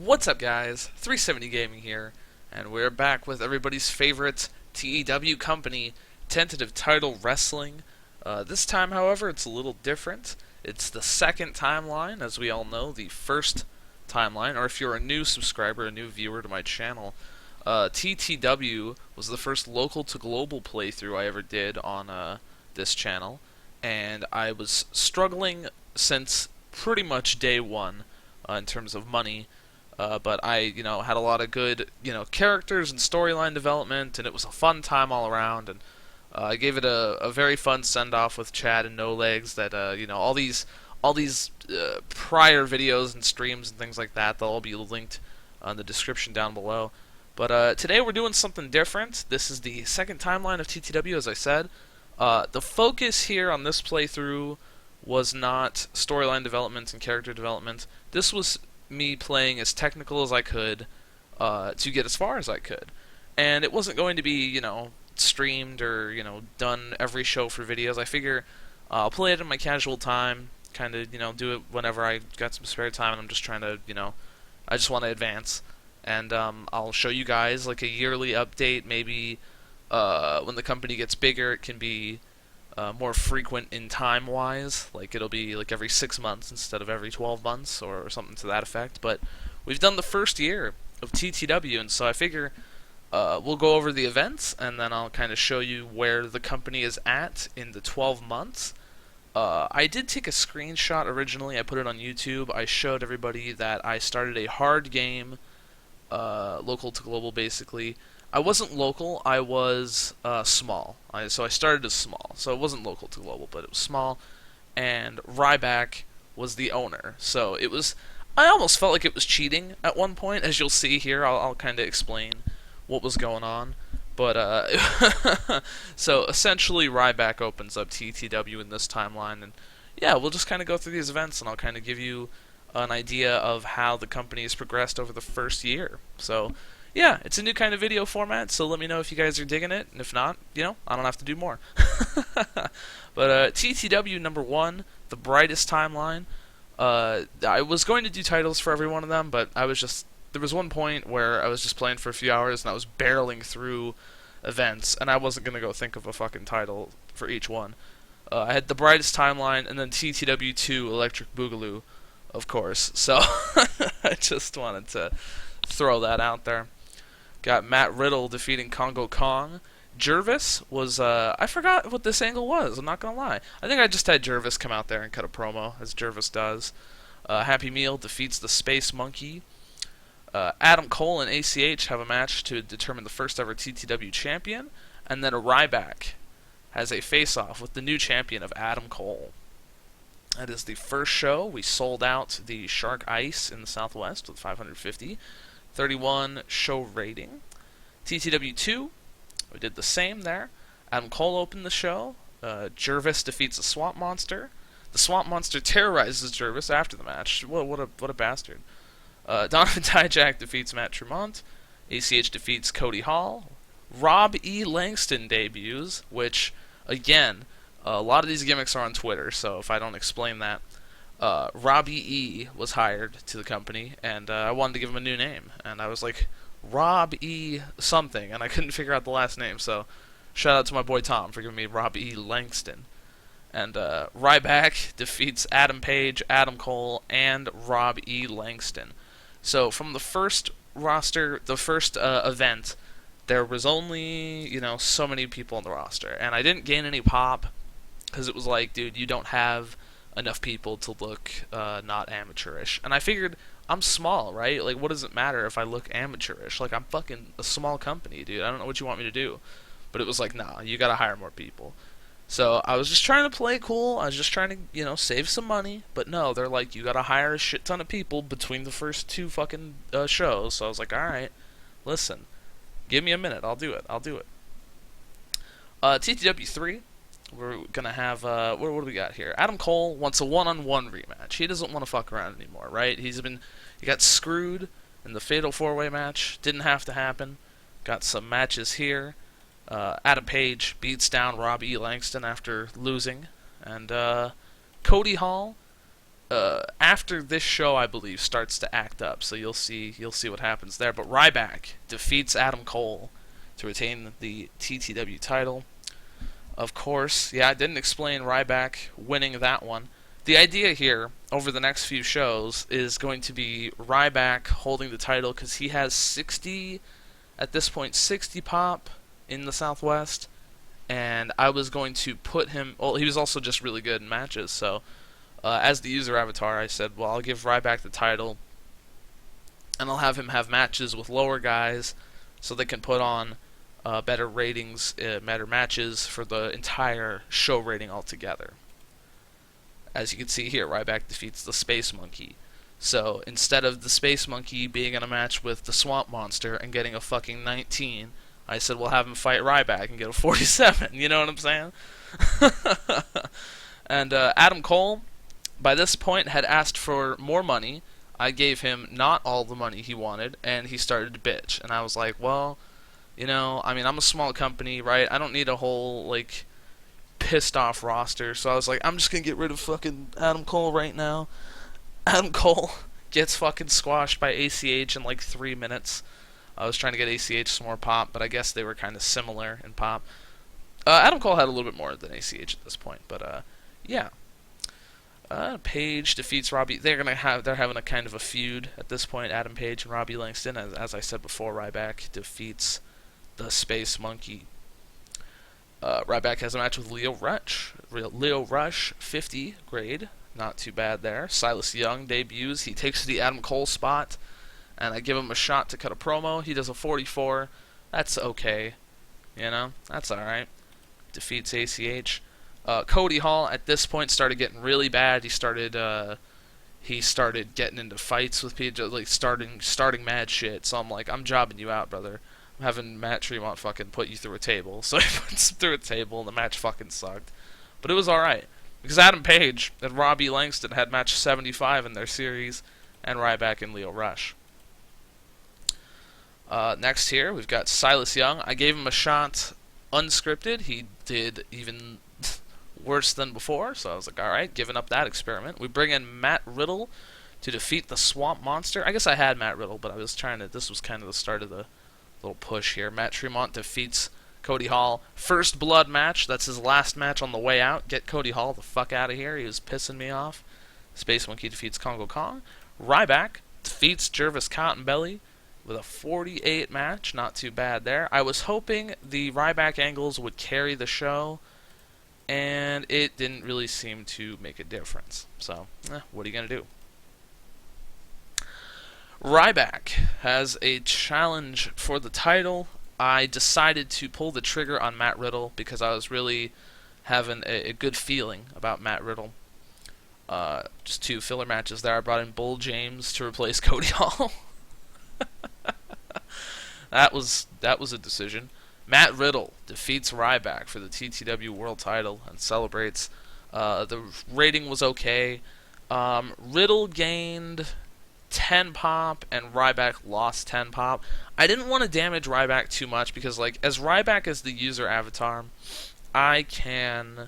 What's up, guys? 370 Gaming here, and we're back with everybody's favorite TEW company, Tentative Title Wrestling. This time, however, it's a little different. It's the second timeline, as we all know. The first timeline, or if you're a new subscriber, a new viewer to my channel, TTW was the first local to global playthrough I ever did on this channel, and I was struggling since pretty much day one in terms of money. But I, had a lot of good, characters and storyline development, and it was a fun time all around. And I gave it a very fun send off with Chad and No Legs. That all these prior videos and streams and things like that, they'll all be linked in the description down below. But today we're doing something different. This is the second timeline of TTW, as I said. The focus here on this playthrough was not storyline development and character development. This was me playing as technical as I could to get as far as I could. And it wasn't going to be, streamed or, done every show for videos. I figure I'll play it in my casual time, kind of, do it whenever I got some spare time and I'm just trying to, I just want to advance. And I'll show you guys like a yearly update, maybe when the company gets bigger it can be more frequent in time-wise, like it'll be like every 6 months instead of every 12 months or something to that effect. But we've done the first year of TTW, and so I figure we'll go over the events, and then I'll kind of show you where the company is at in the 12 months. I did take a screenshot originally, I put it on YouTube. I showed everybody that I started a hard game, local to global basically. I wasn't local, I was small. So I started as small. So it wasn't local to global, but it was small. And Ryback was the owner. So it was, I almost felt like it was cheating at one point. As you'll see here, I'll kind of explain what was going on. But, so essentially Ryback opens up TTW in this timeline. And yeah, we'll just kind of go through these events and I'll kind of give you an idea of how the company has progressed over the first year. So yeah, it's a new kind of video format, so let me know if you guys are digging it, and if not, I don't have to do more. But TTW number 1, the brightest timeline. I was going to do titles for every one of them, but there was one point where I was just playing for a few hours, and I was barreling through events, and I wasn't going to go think of a fucking title for each one. I had the brightest timeline, and then TTW 2, Electric Boogaloo, of course, so I just wanted to throw that out there. Got Matt Riddle defeating Congo Kong. Jervis was, I forgot what this angle was, I'm not gonna lie. I think I just had Jervis come out there and cut a promo, as Jervis does. Happy Meal defeats the Space Monkey. Adam Cole and ACH have a match to determine the first ever TTW champion. And then Ryback has a face-off with the new champion of Adam Cole. That is the first show. We sold out the Shark Ice in the Southwest with 550. 31 show rating. TTW 2, we did the same there. Adam Cole opened the show. Jervis defeats the Swamp Monster. The Swamp Monster terrorizes Jervis after the match. What a bastard. Donovan Dijak defeats Matt Tremont. ACH defeats Cody Hall. Rob E. Langston debuts, which, again, a lot of these gimmicks are on Twitter, so if I don't explain that, Robbie E. was hired to the company, and I wanted to give him a new name. And I was like, Rob E. something, and I couldn't figure out the last name, so shout out to my boy Tom for giving me Rob E. Langston. And Ryback defeats Adam Page, Adam Cole, and Rob E. Langston. So from the first roster, the first event, there was only, so many people on the roster. And I didn't gain any pop, because it was like, dude, you don't have enough people to look not amateurish. And I figured, I'm small, right? Like, what does it matter if I look amateurish? Like, I'm fucking a small company, dude. I don't know what you want me to do. But it was like, nah, you gotta hire more people. So I was just trying to play cool. I was just trying to, save some money. But no, they're like, you gotta hire a shit ton of people between the first 2 fucking shows. So I was like, alright, listen, give me a minute. I'll do it. TTW 3. We're gonna have, what do we got here? Adam Cole wants a one-on-one rematch. He doesn't want to fuck around anymore, right? He got screwed in the Fatal 4-Way match. Didn't have to happen. Got some matches here. Adam Page beats down Robbie E. Langston after losing. And Cody Hall after this show, I believe, starts to act up. So you'll see what happens there. But Ryback defeats Adam Cole to retain the TTW title. Of course, yeah, I didn't explain Ryback winning that one. The idea here, over the next few shows, is going to be Ryback holding the title because he has 60, at this point, 60 pop in the Southwest. And I was going to put him, well, he was also just really good in matches, so as the user avatar, I said, well, I'll give Ryback the title, and I'll have him have matches with lower guys so they can put on better ratings, better matches for the entire show rating altogether. As you can see here, Ryback defeats the Space Monkey. So instead of the Space Monkey being in a match with the Swamp Monster and getting a fucking 19, I said we'll have him fight Ryback and get a 47. You know what I'm saying? And Adam Cole, by this point, had asked for more money. I gave him not all the money he wanted, and he started to bitch. And I was like, well, you know, I mean, I'm a small company, right? I don't need a whole, like, pissed off roster. So I was like, I'm just gonna get rid of fucking Adam Cole right now. Adam Cole gets fucking squashed by ACH in like 3 minutes. I was trying to get ACH some more pop, but I guess they were kind of similar in pop. Adam Cole had a little bit more than ACH at this point, but yeah. Page defeats Robbie. They're having a kind of a feud at this point. Adam Page and Robbie Langston, as I said before, Ryback defeats the Space Monkey. Ryback has a match with Leo Rush, 50 grade, not too bad there. Silas Young debuts. He takes the Adam Cole spot, and I give him a shot to cut a promo. He does a 44. That's okay, you know. That's all right. Defeats ACH. Cody Hall at this point started getting really bad. He started getting into fights with people, like starting mad shit. So I'm like, I'm jobbing you out, brother. I'm having Matt Tremont fucking put you through a table. So he puts him through a table, and the match fucking sucked. But it was all right because Adam Page and Robbie Langston had match 75 in their series, and Ryback and Leo Rush. Next here we've got Silas Young. I gave him a shot unscripted. He did even worse than before, so I was like, alright, giving up that experiment. We bring in Matt Riddle to defeat the Swamp Monster. I guess I had Matt Riddle, but this was kind of the start of the little push here. Matt Tremont defeats Cody Hall. First blood match. That's his last match on the way out. Get Cody Hall the fuck out of here. He was pissing me off. Space Monkey defeats Congo Kong. Ryback defeats Jervis Cottonbelly with a 48 match. Not too bad there. I was hoping the Ryback angles would carry the show, and it didn't really seem to make a difference. So, what are you going to do? Ryback has a challenge for the title. I decided to pull the trigger on Matt Riddle because I was really having a good feeling about Matt Riddle. Just 2 filler matches there. I brought in Bull James to replace Cody Hall. That was a decision. Matt Riddle defeats Ryback for the TTW World Title and celebrates. The rating was okay. Riddle gained 10 pop and Ryback lost 10 pop. I didn't want to damage Ryback too much because, like, as Ryback as the user avatar, I can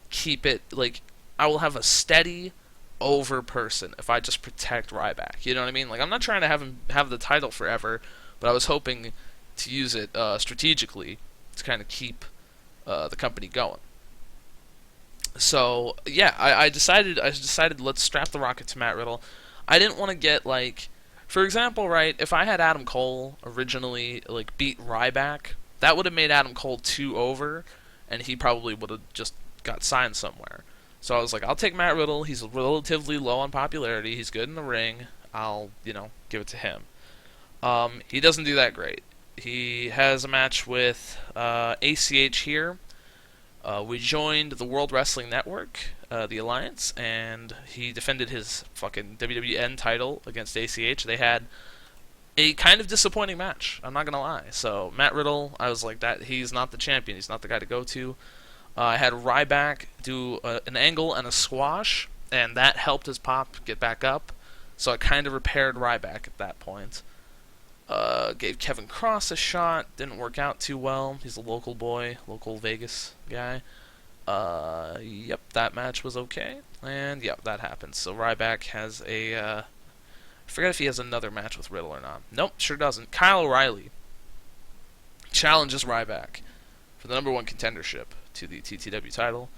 keep it, like, I will have a steady over person if I just protect Ryback. You know what I mean? Like, I'm not trying to have him have the title forever, but I was hoping to use it strategically to kind of keep the company going. So yeah, I decided let's strap the rocket to Matt Riddle. I didn't want to get, like, for example, right, if I had Adam Cole originally, like, beat Ryback, that would have made Adam Cole 2 over, and he probably would have just got signed somewhere. So I was like, I'll take Matt Riddle. He's relatively low on popularity. He's good in the ring. I'll, give it to him. He doesn't do that great. He has a match with ACH here. We joined the World Wrestling Network, the Alliance, and he defended his fucking WWN title against ACH. They had a kind of disappointing match, I'm not going to lie. So Matt Riddle, I was like, that he's not the champion. He's not the guy to go to. I had Ryback do an angle and a squash, and that helped his pop get back up. So I kind of repaired Ryback at that point. Gave Kevin Cross a shot. Didn't work out too well. He's a local boy, local Vegas guy. Yep, that match was okay, and yep, that happens. So Ryback has I forget if he has another match with Riddle or not. Nope, sure doesn't. Kyle O'Reilly challenges Ryback for the #1 contendership to the TTW title.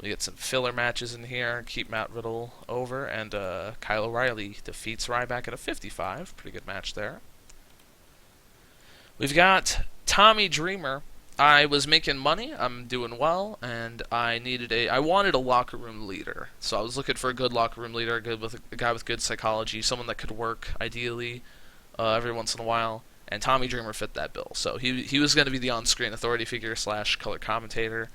We get some filler matches in here, keep Matt Riddle over, and Kyle O'Reilly defeats Ryback at a 55. Pretty good match there. We've got Tommy Dreamer. I was making money, I'm doing well, and I wanted a locker room leader. So I was looking for a good locker room leader, a guy with good psychology, someone that could work, ideally, every once in a while. And Tommy Dreamer fit that bill. So he was going to be the on-screen authority figure / color commentator.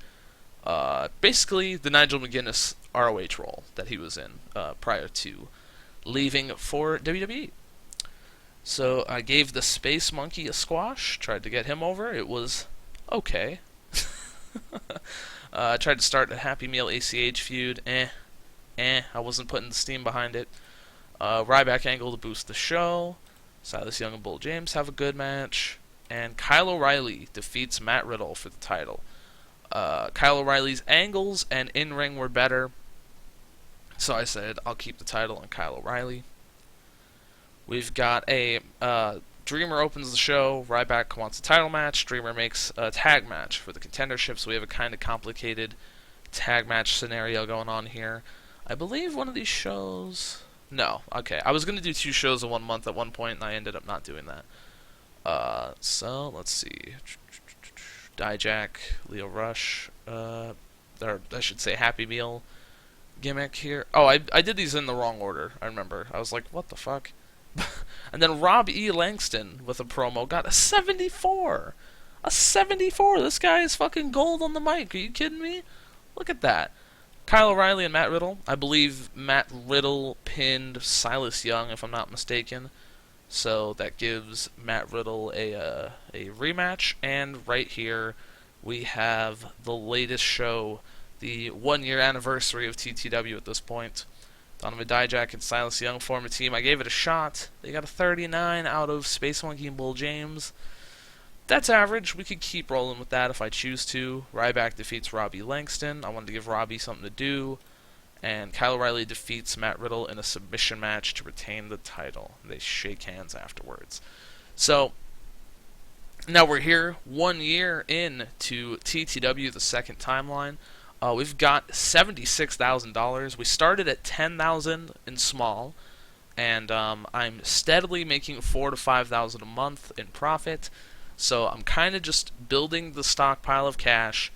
Basically, the Nigel McGuinness ROH role that he was in prior to leaving for WWE. So I gave the Space Monkey a squash, tried to get him over. It was okay. I tried to start a Happy Meal ACH feud. I wasn't putting the steam behind it. Ryback angle to boost the show. Silas Young and Bull James have a good match. And Kyle O'Reilly defeats Matt Riddle for the title. Kyle O'Reilly's angles and in-ring were better. So I said, I'll keep the title on Kyle O'Reilly. We've got a Dreamer opens the show. Ryback wants a title match. Dreamer makes a tag match for the contendership. So we have a kind of complicated tag match scenario going on here. I believe one of these shows... No, okay. I was going to do 2 shows in 1 month at one point, and I ended up not doing that. So, let's see. Dijak, Leo Rush, or I should say Happy Meal gimmick here. Oh, I did these in the wrong order, I remember. I was like, what the fuck? And then Rob E. Langston with a promo got a 74! A 74! This guy is fucking gold on the mic. Are you kidding me? Look at that. Kyle O'Reilly and Matt Riddle. I believe Matt Riddle pinned Silas Young, if I'm not mistaken. So that gives Matt Riddle a rematch. And right here, we have the latest show, the 1-year anniversary of TTW at this point. Donovan Dijak and Silas Young form a team. I gave it a shot. They got a 39 out of Space Monkey and Bull James. That's average. We could keep rolling with that if I choose to. Ryback defeats Robbie Langston. I wanted to give Robbie something to do. And Kyle O'Reilly defeats Matt Riddle in a submission match to retain the title. They shake hands afterwards. So, now we're here 1 year into TTW, the second timeline. We've got $76,000. We started at $10,000 in small. And I'm steadily making $4,000 to $5,000 a month in profit. So I'm kind of just building the stockpile of cash,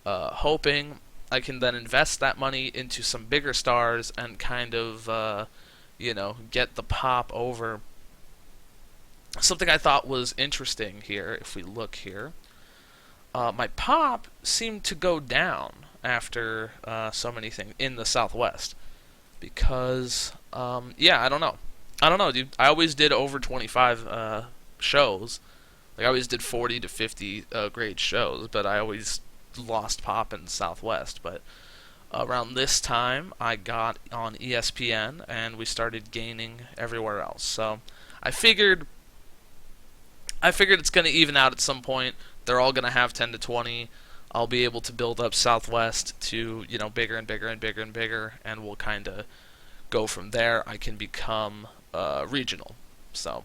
hoping I can then invest that money into some bigger stars and kind of, get the pop over. Something I thought was interesting here, if we look here, my pop seemed to go down after so many things in the Southwest. Because, I don't know. I don't know, dude. I always did over 25 shows. Like, I always did 40 to 50 grade shows, but I always lost pop in the Southwest. But around this time, I got on ESPN, and we started gaining everywhere else. So I figured it's going to even out at some point. They're all going to have 10 to 20. I'll be able to build up Southwest to, bigger and bigger and bigger and bigger, and we'll kind of go from there. I can become regional. So...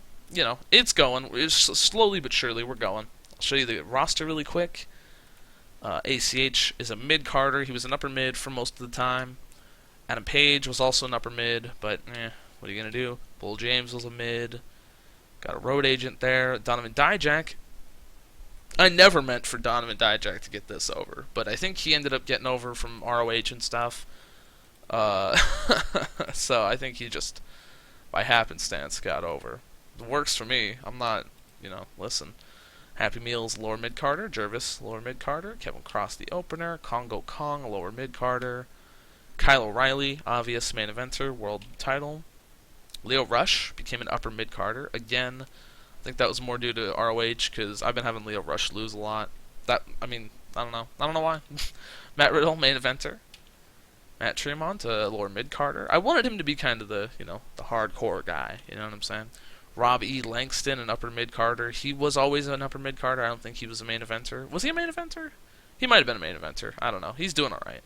it's going. It's slowly but surely we're going. I'll show you the roster really quick. ACH is a mid-carder. He was an upper mid for most of the time. Adam Page was also an upper mid, but what are you going to do? Bull James was a mid. Got a road agent there. Donovan Dijak. I never meant for Donovan Dijak to get this over, but I think he ended up getting over from ROH and stuff. So I think he just, by happenstance, got over. It works for me. I'm not, listen. Happy Meals, lower mid-carder. Jervis, lower mid-carder. Kevin Cross, the opener. Congo Kong, lower mid-carder. Kyle O'Reilly, obvious main eventer, world title. Leo Rush became an upper mid-carder. Again, I think that was more due to ROH, because I've been having Leo Rush lose a lot. I don't know. I don't know why. Matt Riddle, main eventer. Matt Tremont, lower mid-carder. I wanted him to be kind of the hardcore guy. You know what I'm saying? Rob E. Langston, an upper mid-carder. He was always an upper mid-carder. I don't think he was a main eventer. Was he a main eventer? He might have been a main eventer. I don't know. He's doing all right.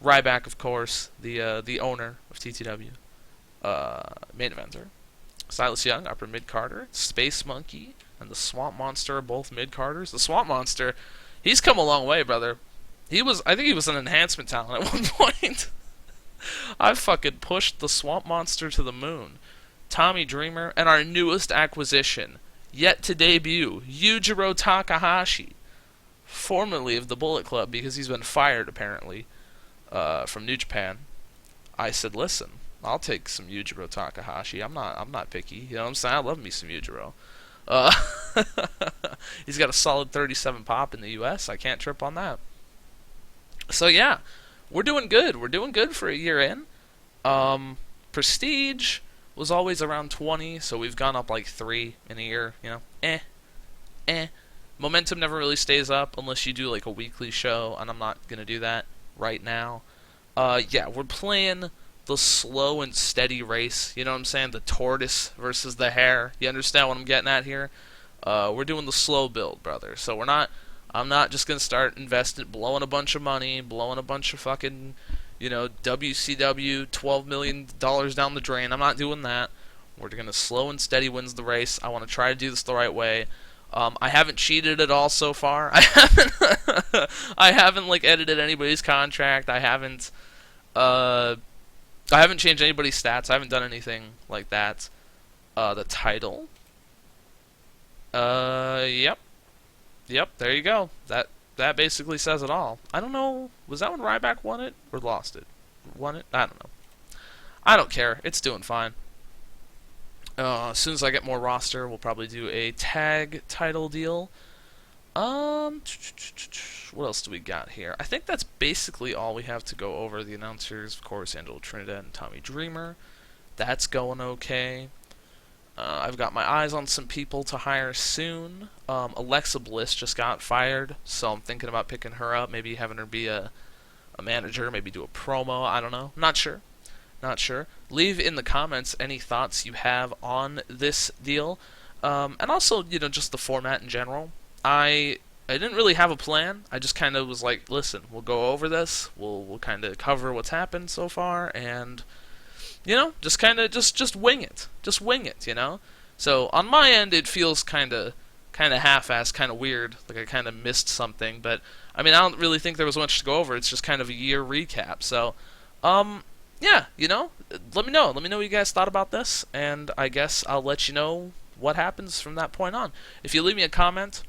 Ryback, of course, the owner of TTW, main eventer. Silas Young, upper mid Carter. Space Monkey and the Swamp Monster are both mid Carters. The Swamp Monster, he's come a long way, brother. I think he was an enhancement talent at one point. I fucking pushed the Swamp Monster to the moon. Tommy Dreamer, and our newest acquisition, yet to debut, Yujiro Takahashi, formerly of the Bullet Club, because he's been fired apparently from New Japan. I said, listen, I'll take some Yujiro Takahashi. I'm not picky. You know what I'm saying? I love me some Yujiro. Uh, he's got a solid 37 pop in the U.S. I can't trip on that. So yeah, we're doing good. We're doing good for a year in. Prestige was always around 20, so we've gone up like 3 in a year. You know, Momentum never really stays up unless you do like a weekly show, and I'm not gonna do that right now. Yeah, we're playing the slow and steady race. You know what I'm saying? The tortoise versus the hare. You understand what I'm getting at here? We're doing the slow build, brother. So I'm not just gonna start investing, blowing a bunch of money, blowing a bunch of fucking, WCW $12 million down the drain. I'm not doing that. We're gonna slow and steady wins the race. I want to try to do this the right way. I haven't cheated at all so far. I haven't like edited anybody's contract. I haven't changed anybody's stats. I haven't done anything like that. The title. Yep. Yep, there you go. That basically says it all. I don't know, was that when Ryback won it or lost it? Won it? I don't know. I don't care. It's doing fine. As soon as I get more roster, we'll probably do a tag title deal. What else do we got here? I think that's basically all we have to go over. The announcers, of course, Angelo Trinidad and Tommy Dreamer. That's going okay. I've got my eyes on some people to hire soon. Alexa Bliss just got fired, so I'm thinking about picking her up, maybe having her be a manager, maybe do a promo, I don't know. Not sure. Leave in the comments any thoughts you have on this deal. And also, just the format in general. I didn't really have a plan. I just kind of was like, listen, we'll go over this. We'll kind of cover what's happened so far, and just kind of just wing it. Just wing it, So on my end, it feels kind of half-assed, kind of weird, like I kind of missed something. But I mean, I don't really think there was much to go over. It's just kind of a year recap. So, yeah, let me know. Let me know what you guys thought about this, and I guess I'll let you know what happens from that point on. If you leave me a comment,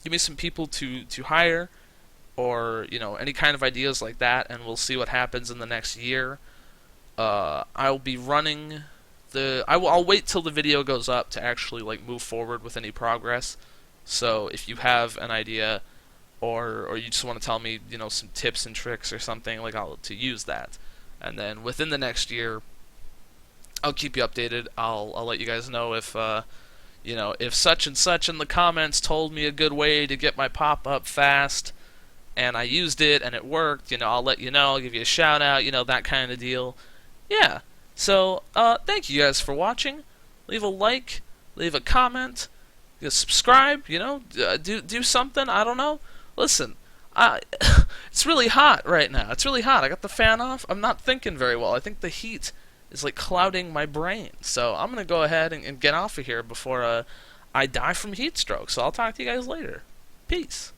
give me some people to hire, or any kind of ideas like that, and we'll see what happens in the next year. I'll be running I'll wait till the video goes up to actually move forward with any progress. So if you have an idea, or you just want to tell me some tips and tricks or something, to use that, and then within the next year, I'll keep you updated. I'll let you guys know if if such and such in the comments told me a good way to get my pop up fast, and I used it and it worked. I'll let you know. I'll give you a shout out. That kind of deal. Yeah, so, thank you guys for watching. Leave a like, leave a comment, subscribe, do something, I don't know. Listen, it's really hot right now. It's really hot. I got the fan off. I'm not thinking very well. I think the heat is, clouding my brain. So, I'm going to go ahead and get off of here before I die from heat stroke. So, I'll talk to you guys later. Peace.